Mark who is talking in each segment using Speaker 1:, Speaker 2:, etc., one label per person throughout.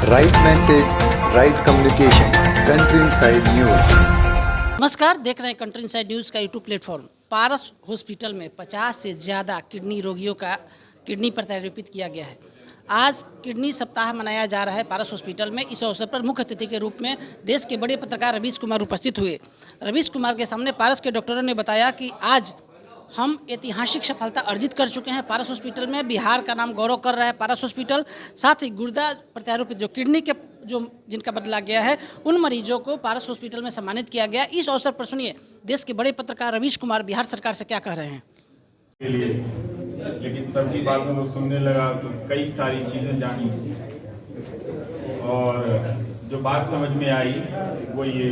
Speaker 1: Right message, right communication, country inside news.
Speaker 2: नमस्कार, देख रहे हैं कंट्री इनसाइड न्यूज़ का यूट्यूब प्लेटफॉर्म। पारस हॉस्पिटल में 50 से ज़्यादा किडनी रोगियों का किडनी प्रत्यारोपित किया गया है। आज किडनी सप्ताह मनाया जा रहा है पारस हॉस्पिटल में। इस अवसर पर मुख्य अतिथि के रूप में देश के बड़े पत्रकार रवीश कुमार उपस्थित हुए। रवीश कुमार के सामने पारस के डॉक्टरों ने बताया कि आज हम ऐतिहासिक सफलता अर्जित कर चुके हैं पारस हॉस्पिटल में। बिहार का नाम गौरव कर रहा है पारस हॉस्पिटल। साथ ही गुर्दा प्रत्यारोपित जो किडनी के जो जिनका बदला गया है उन मरीजों को पारस हॉस्पिटल में सम्मानित किया गया। इस अवसर पर सुनिए देश के बड़े पत्रकार रवीश कुमार बिहार सरकार से क्या कह रहे हैं।
Speaker 3: के लिए लेकिन सबकी बातों को सुनने लगा तो कई सारी चीज़ें जानी और जो बात समझ में आई वो ये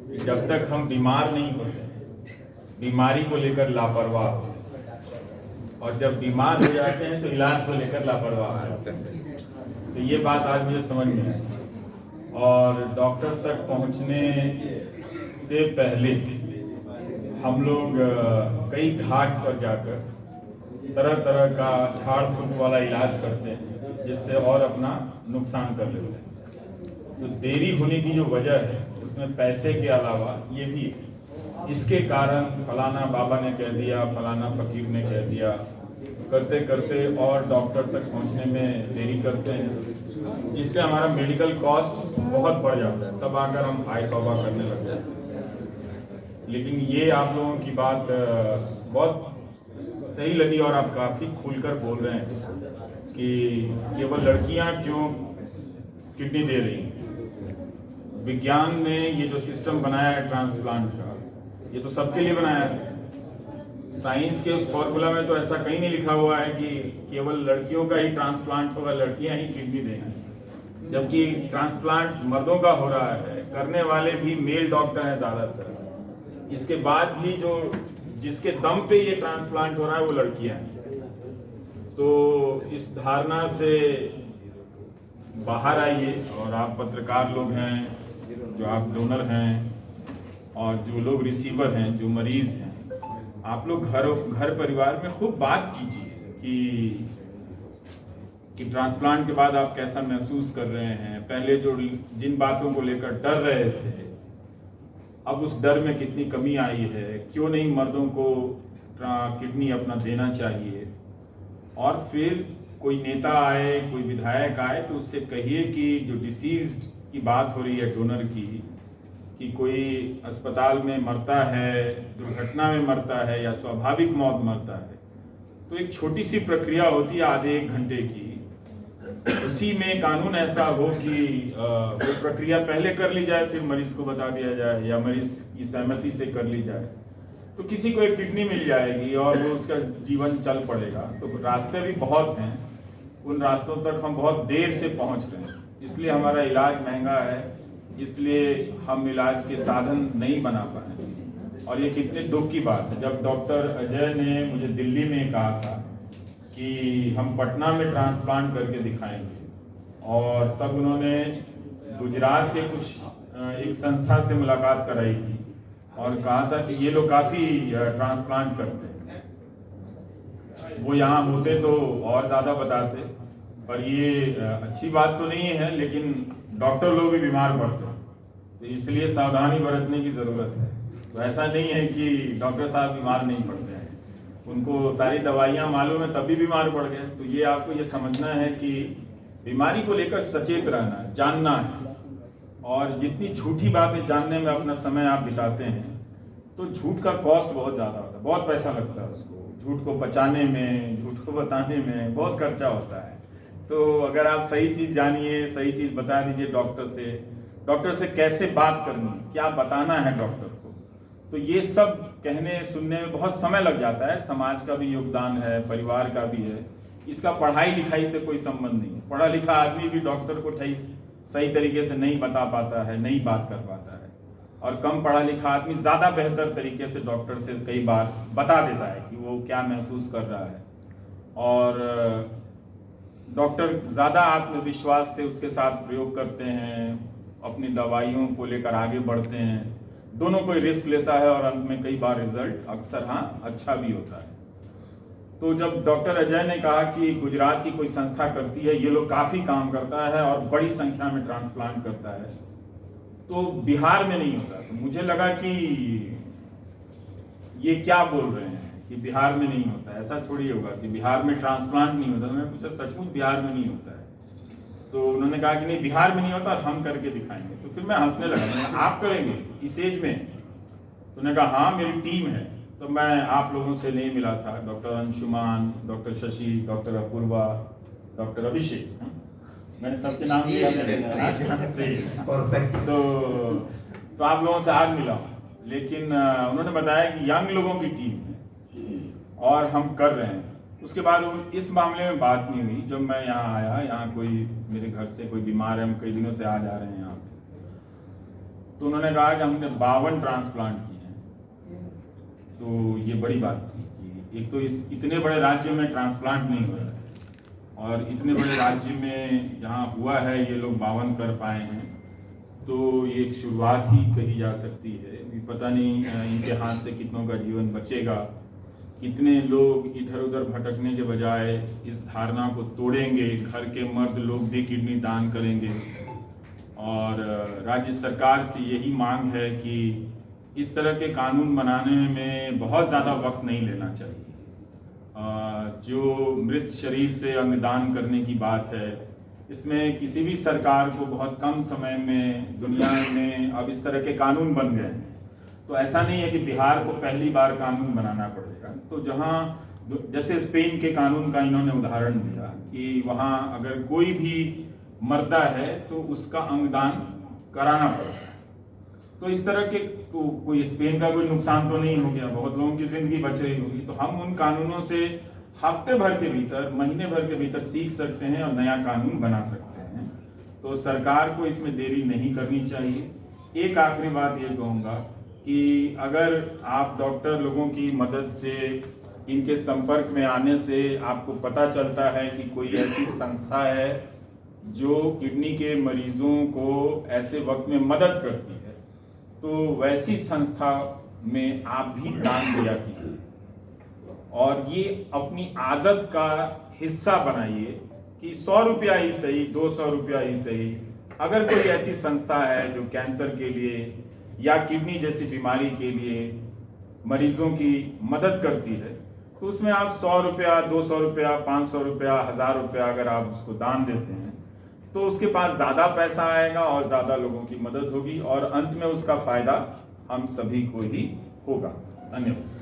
Speaker 3: कि जब तक हम बीमार नहीं होते बीमारी को लेकर लापरवाह होते और जब बीमार हो जाते हैं तो इलाज को लेकर लापरवाह होते हैं। तो ये बात आज मुझे समझ में आई और डॉक्टर तक पहुंचने से पहले हम लोग कई घाट पर जाकर तरह तरह का झाड़ फूक वाला इलाज करते हैं जिससे और अपना नुकसान कर लेते हैं। तो देरी होने की जो वजह है उसमें पैसे के अलावा ये भी इसके कारण फलाना बाबा ने कह दिया, फलाना फकीर ने कह दिया, करते करते और डॉक्टर तक पहुंचने में देरी करते हैं जिससे हमारा मेडिकल कॉस्ट बहुत बढ़ जाता है। तब आकर हम हाई तौबा करने लगते हैं। लेकिन ये आप लोगों की बात बहुत सही लगी और आप काफ़ी खुलकर बोल रहे हैं कि केवल लड़कियां क्यों किडनी दे रही हैं। विज्ञान ने ये जो सिस्टम बनाया है ट्रांसप्लांट का, ये तो सबके लिए बनाया है। साइंस के उस फॉर्मूला में तो ऐसा कहीं नहीं लिखा हुआ है कि केवल लड़कियों का ही ट्रांसप्लांट होगा, लड़कियां ही किडनी देंगी, जबकि ट्रांसप्लांट मर्दों का हो रहा है। करने वाले भी मेल डॉक्टर हैं ज़्यादातर। इसके बाद भी जो जिसके दम पे ये ट्रांसप्लांट हो रहा है वो लड़कियां हैं। तो इस धारणा से बाहर आइए और आप पत्रकार लोग हैं, जो आप डोनर हैं और जो लोग रिसीवर हैं, जो मरीज हैं, आप लोग घर परिवार में खूब बात कीजिए कि ट्रांसप्लांट के बाद आप कैसा महसूस कर रहे हैं। पहले जो जिन बातों को लेकर डर रहे थे अब उस डर में कितनी कमी आई है, क्यों नहीं मर्दों को किडनी अपना देना चाहिए। और फिर कोई नेता आए, कोई विधायक आए तो उससे कहिए कि जो डिसीज की बात हो रही है डोनर की, कि कोई अस्पताल में मरता है, दुर्घटना में मरता है या स्वाभाविक मौत मरता है, तो एक छोटी सी प्रक्रिया होती है आधे एक घंटे की, उसी में कानून ऐसा हो कि वो प्रक्रिया पहले कर ली जाए, फिर मरीज को बता दिया जाए या मरीज की सहमति से कर ली जाए, तो किसी को एक किडनी मिल जाएगी और वो उसका जीवन चल पड़ेगा। तो रास्ते भी बहुत हैं, उन रास्तों तक हम बहुत देर से पहुंच रहे हैं, इसलिए हमारा इलाज महंगा है, इसलिए हम इलाज के साधन नहीं बना पाए। और ये कितने दुख की बात है। जब डॉक्टर अजय ने मुझे दिल्ली में कहा था कि हम पटना में ट्रांसप्लांट करके दिखाएंगे, और तब उन्होंने गुजरात के कुछ एक संस्था से मुलाकात कराई थी और कहा था कि ये लोग काफ़ी ट्रांसप्लांट करते हैं, वो यहाँ होते तो और ज़्यादा बताते। पर ये अच्छी बात तो नहीं है, लेकिन डॉक्टर लोग भी बीमार पड़ते हैं, तो इसलिए सावधानी बरतने की ज़रूरत है। तो ऐसा नहीं है कि डॉक्टर साहब बीमार नहीं पड़ते हैं, उनको सारी दवाइयाँ मालूम है तभी बीमार पड़ गए। तो ये आपको ये समझना है कि बीमारी को लेकर सचेत रहना, जानना है। और जितनी झूठी बातें जानने में अपना समय आप बिताते हैं तो झूठ का कॉस्ट बहुत ज़्यादा होता है, बहुत पैसा लगता है उसको, झूठ को बचाने में, झूठ को बताने में बहुत खर्चा होता है। तो अगर आप सही चीज़ जानिए, सही चीज़ बता दीजिए डॉक्टर से कैसे बात करनी है, क्या बताना है डॉक्टर को, तो ये सब कहने सुनने में बहुत समय लग जाता है। समाज का भी योगदान है, परिवार का भी है, इसका पढ़ाई लिखाई से कोई संबंध नहीं है। पढ़ा लिखा आदमी भी डॉक्टर को सही तरीके से नहीं बता पाता है, नहीं बात कर पाता है, और कम पढ़ा लिखा आदमी ज़्यादा बेहतर तरीके से डॉक्टर से कई बार बता देता है कि वो क्या महसूस कर रहा है। और डॉक्टर ज़्यादा आत्मविश्वास से उसके साथ प्रयोग करते हैं, अपनी दवाइयों को लेकर आगे बढ़ते हैं, दोनों कोई रिस्क लेता है और अंत में कई बार रिजल्ट अक्सर अच्छा भी होता है। तो जब डॉक्टर अजय ने कहा कि गुजरात की कोई संस्था करती है, ये लोग काफ़ी काम करता है और बड़ी संख्या में ट्रांसप्लांट करता है, तो बिहार में नहीं होता, तो मुझे लगा कि ये क्या बोल रहे हैं कि बिहार में नहीं होता, ऐसा थोड़ी होगा कि बिहार में ट्रांसप्लांट नहीं होता। मैंने पूछा सचमुच बिहार में नहीं होता है? तो उन्होंने कहा कि नहीं, बिहार में नहीं होता और हम करके दिखाएंगे। तो फिर मैं हंसने लगा, मैंने आप करेंगे इस एज में? तो उन्होंने कहा हाँ मेरी टीम है। तो मैं आप लोगों से नहीं मिला था, doctor Anshuman, doctor Shashi, doctor Apurva, doctor Abhishek, मैंने सबके नाम लिया तो आप लोगों से आज मिला हूँ। लेकिन उन्होंने बताया कि यंग लोगों की टीम है और हम कर रहे हैं। उसके बाद इस मामले में बात नहीं हुई। जब मैं यहाँ आया, यहाँ कोई मेरे घर से कोई बीमार है, हम कई दिनों से आ जा रहे हैं यहाँ पे, तो उन्होंने कहा कि हमने 52 ट्रांसप्लांट किए हैं। तो ये बड़ी बात थी कि एक तो इस इतने बड़े राज्य में ट्रांसप्लांट नहीं हो रहा है और इतने बड़े राज्य में जहाँ हुआ है ये लोग 52 कर पाए हैं, तो ये एक शुरुआत ही कही जा सकती है। पता नहीं इनके हाथ से कितनों का जीवन बचेगा, कितने लोग इधर उधर भटकने के बजाय इस धारणा को तोड़ेंगे, घर के मर्द लोग भी किडनी दान करेंगे। और राज्य सरकार से यही मांग है कि इस तरह के कानून बनाने में बहुत ज़्यादा वक्त नहीं लेना चाहिए। जो मृत शरीर से अंगदान करने की बात है, इसमें किसी भी सरकार को बहुत कम समय में दुनिया में अब इस तरह के कानून बन गए हैं। तो ऐसा नहीं है कि बिहार को पहली बार कानून बनाना पड़ेगा। तो जहाँ जैसे स्पेन के कानून का इन्होंने उदाहरण दिया कि वहाँ अगर कोई भी मरता है तो उसका अंगदान कराना पड़ता है। तो इस तरह के तो कोई स्पेन का कोई नुकसान तो नहीं हो गया, बहुत लोगों की जिंदगी बच रही होगी। तो हम उन कानूनों से हफ्ते भर के भीतर, महीने भर के भीतर सीख सकते हैं और नया कानून बना सकते हैं। तो सरकार को इसमें देरी नहीं करनी चाहिए। एक आखिरी बात ये कहूँगा कि अगर आप डॉक्टर लोगों की मदद से, इनके संपर्क में आने से आपको पता चलता है कि कोई ऐसी संस्था है जो किडनी के मरीजों को ऐसे वक्त में मदद करती है, तो वैसी संस्था में आप भी दान दिया कीजिए और ये अपनी आदत का हिस्सा बनाइए कि 100 रुपया ही सही, 200 रुपया ही सही, अगर कोई ऐसी संस्था है जो कैंसर के लिए या किडनी जैसी बीमारी के लिए मरीजों की मदद करती है, तो उसमें आप 100 रुपया, 200 रुपया, 500 रुपया, 1000 रुपया अगर आप उसको दान देते हैं तो उसके पास ज़्यादा पैसा आएगा और ज़्यादा लोगों की मदद होगी और अंत में उसका फायदा हम सभी को ही होगा। धन्यवाद।